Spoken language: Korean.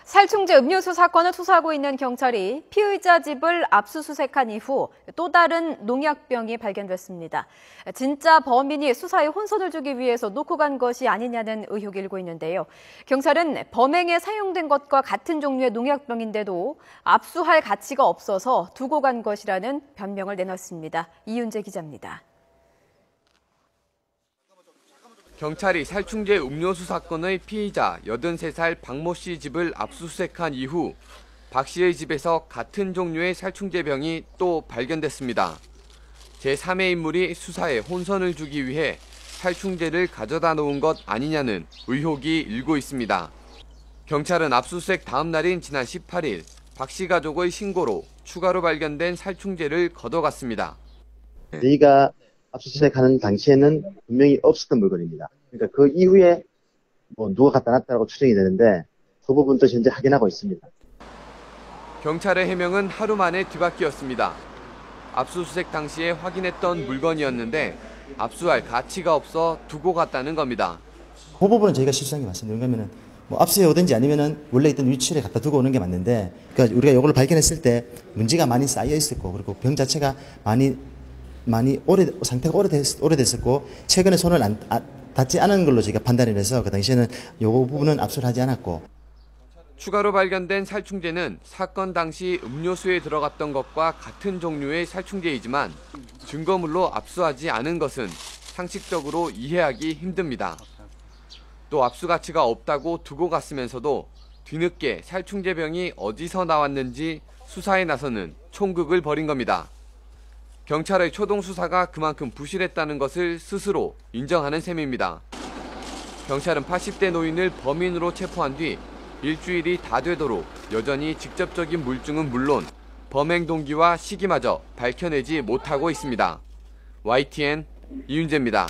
살충제 음료수 사건을 수사하고 있는 경찰이 피의자 집을 압수수색한 이후 또 다른 농약병이 발견됐습니다. 진짜 범인이 수사에 혼선을 주기 위해서 놓고 간 것이 아니냐는 의혹이 일고 있는데요. 경찰은 범행에 사용된 것과 같은 종류의 농약병인데도 압수할 가치가 없어서 두고 간 것이라는 변명을 내놨습니다. 이윤재 기자입니다. 경찰이 살충제 음료수 사건의 피의자 83살 박모 씨 집을 압수수색한 이후 박 씨의 집에서 같은 종류의 살충제병이 또 발견됐습니다. 제3의 인물이 수사에 혼선을 주기 위해 살충제를 가져다 놓은 것 아니냐는 의혹이 일고 있습니다. 경찰은 압수수색 다음 날인 지난 18일 박 씨 가족의 신고로 추가로 발견된 살충제를 걷어갔습니다. 저희가 압수수색하는 당시에는 분명히 없었던 물건입니다. 그러니까 그 이후에 누가 갖다 놨다고 추정이 되는데 그 부분도 현재 확인하고 있습니다. 경찰의 해명은 하루 만에 뒤바뀌었습니다. 압수수색 당시에 확인했던 물건이었는데 압수할 가치가 없어 두고 갔다는 겁니다. 그 부분은 저희가 실수한 게 맞습니다. 왜냐하면 압수해 오든지 아니면은 원래 있던 위치에 갖다 두고 오는 게 맞는데, 그러니까 우리가 이걸 발견했을 때 문제가 많이 쌓여 있었고, 그리고 병 자체가 상태가 오래됐었고, 최근에 손을 닿지 않은 걸로 저희가 판단을 해서 그 당시에는 이 부분은 압수를 하지 않았고. 추가로 발견된 살충제는 사건 당시 음료수에 들어갔던 것과 같은 종류의 살충제이지만 증거물로 압수하지 않은 것은 상식적으로 이해하기 힘듭니다. 또 압수 가치가 없다고 두고 갔으면서도 뒤늦게 살충제병이 어디서 나왔는지 수사에 나서는 총극을 벌인 겁니다. 경찰의 초동 수사가 그만큼 부실했다는 것을 스스로 인정하는 셈입니다. 경찰은 80대 노인을 범인으로 체포한 뒤 일주일이 다 되도록 여전히 직접적인 물증은 물론 범행 동기와 시기마저 밝혀내지 못하고 있습니다. YTN 이윤재입니다.